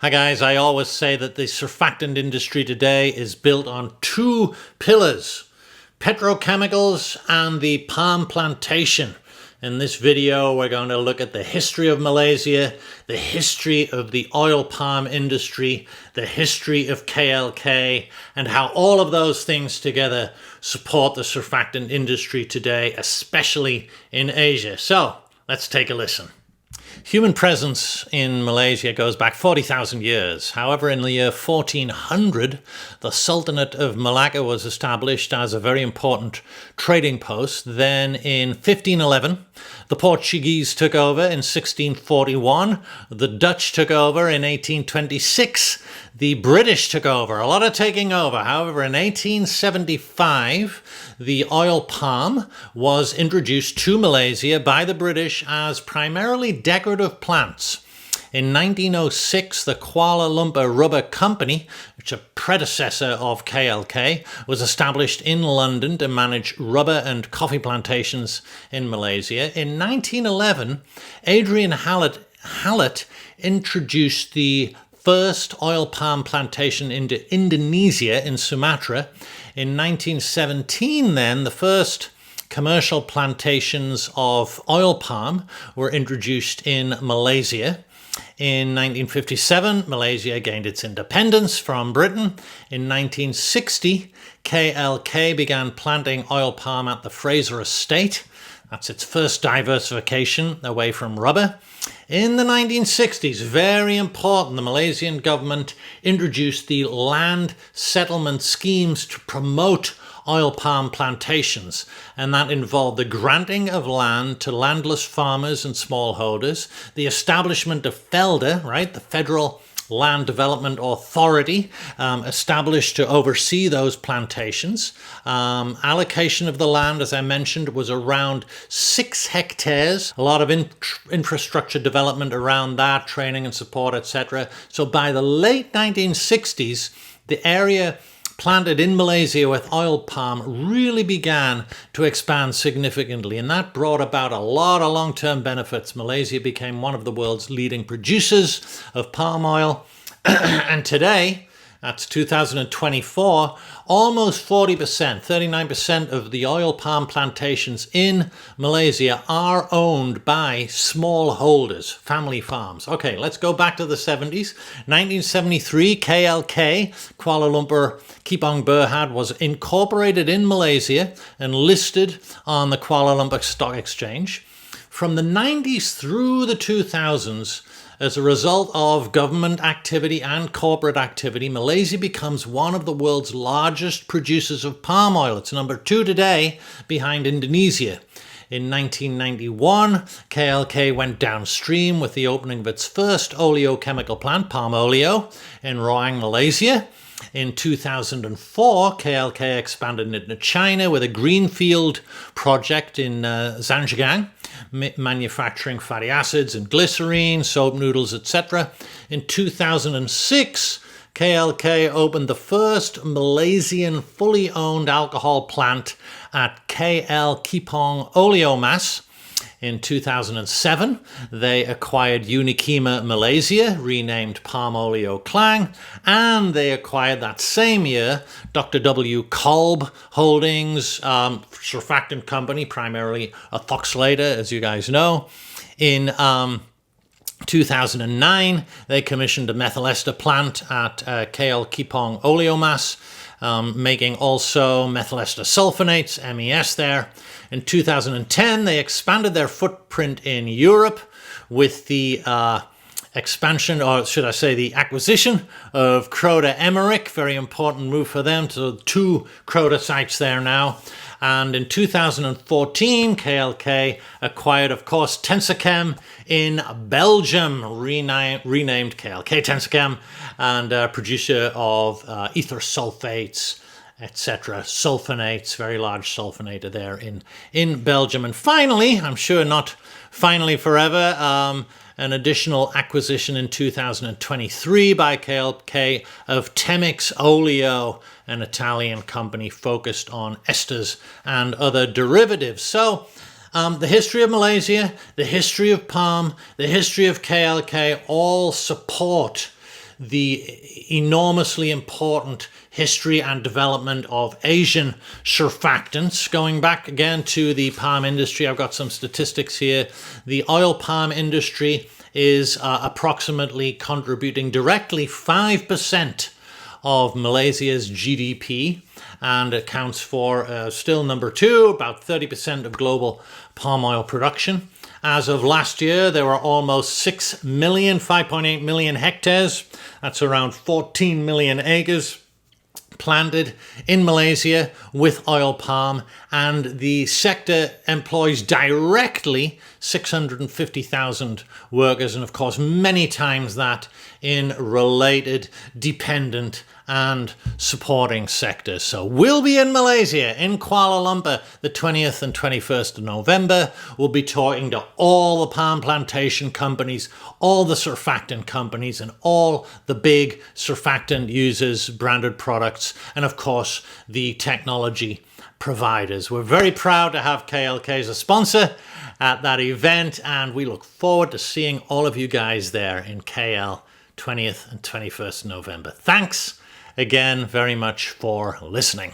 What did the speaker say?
Hi guys, I always say that the surfactant industry today is built on two pillars: petrochemicals and the palm plantation. In this video, we're going to look at the history of Malaysia, the history of the oil palm industry, the history of KLK, and how all of those things together support the surfactant industry today, especially in Asia. So let's take a listen. Human presence in Malaysia goes back 40,000 years. However, in the year 1400, the Sultanate of Malacca was established as a very important trading post. Then in 1511, the Portuguese took over. In 1641, the Dutch took over. In 1826, the British took over. A lot of taking over. However, in 1875, the oil palm was introduced to Malaysia by the British as primarily decorative plants. In 1906, the Kuala Lumpur Rubber Company, which is a predecessor of KLK, was established in London to manage rubber and coffee plantations in Malaysia. In 1911, Adrian Hallett introduced the first oil palm plantation into Indonesia in Sumatra. In 1917, then, the first commercial plantations of oil palm were introduced in Malaysia. In 1957, Malaysia gained its independence from Britain. In 1960, KLK began planting oil palm at the Fraser Estate. That's its first diversification away from rubber. In the 1960s, very important, the Malaysian government introduced the land settlement schemes to promote oil palm plantations, and that involved the granting of land to landless farmers and smallholders, the establishment of FELDA, right, the Federal Land Development Authority, established to oversee those plantations. Allocation of the land, as I mentioned, was around 6 hectares. A lot of infrastructure development around that, training and support, etc. So by the late 1960s, the area planted in Malaysia with oil palm really began to expand significantly, and that brought about a lot of long-term benefits. Malaysia became one of the world's leading producers of palm oil, and today, that's 2024, almost 40%, 39% of the oil palm plantations in Malaysia are owned by smallholders, family farms. Okay, let's go back to the 70s. 1973, KLK, Kuala Lumpur Kepong Berhad, was incorporated in Malaysia and listed on the Kuala Lumpur Stock Exchange. From the 90s through the 2000s, as a result of government activity and corporate activity, Malaysia becomes one of the world's largest producers of palm oil. It's number 2 today, behind Indonesia. In 1991, KLK went downstream with the opening of its first oleochemical plant, Palm Oleo, in Roang, Malaysia. In 2004, KLK expanded into China with a greenfield project in Zhangjiagang, manufacturing fatty acids and glycerine, soap noodles, etc. In 2006, KLK opened the first Malaysian fully owned alcohol plant at KL Kepong Oleomas. In 2007, they acquired Unikema Malaysia, renamed Palm Oleo Klang, and they acquired that same year Dr. W. Kolb Holdings, surfactant company, primarily ethoxylator, as you guys know. In 2009, they commissioned a methyl ester plant at KL Kepong Oleomas, making also methyl ester sulfonates, MES there. In 2010, they expanded their footprint in Europe with the expansion, or should I say the acquisition of Croda Emmerich, very important move for them, to 2 Croda sites there now. And in 2014, KLK acquired, of course, Tensachem in Belgium, renamed KLK Tensachem, and producer of ether sulfates, etc. Sulfonates, very large sulfonator there in Belgium. And finally, I'm sure not finally forever, an additional acquisition in 2023 by KLK of Temix Oleo, an Italian company focused on esters and other derivatives. So the history of Malaysia, the history of palm, the history of KLK all support the enormously important history and development of Asian surfactants. Going back again to the palm industry, I've got some statistics here. The oil palm industry is approximately contributing directly 5% of Malaysia's GDP and accounts for still number 2, about 30% of global palm oil production. As of last year, there were almost 6 million, 5.8 million hectares. That's around 14 million acres planted in Malaysia with oil palm, and the sector employs directly 650,000 workers, and of course many times that in related, dependent and supporting sectors. So we'll be in Malaysia, in Kuala Lumpur, the 20th and 21st of November. We'll be talking to all the palm plantation companies, all the surfactant companies, and all the big surfactant users, branded products, and of course the technology providers. We're very proud to have KLK as a sponsor at that event, and we look forward to seeing all of you guys there in KL 20th and 21st of November. Thanks again very much for listening.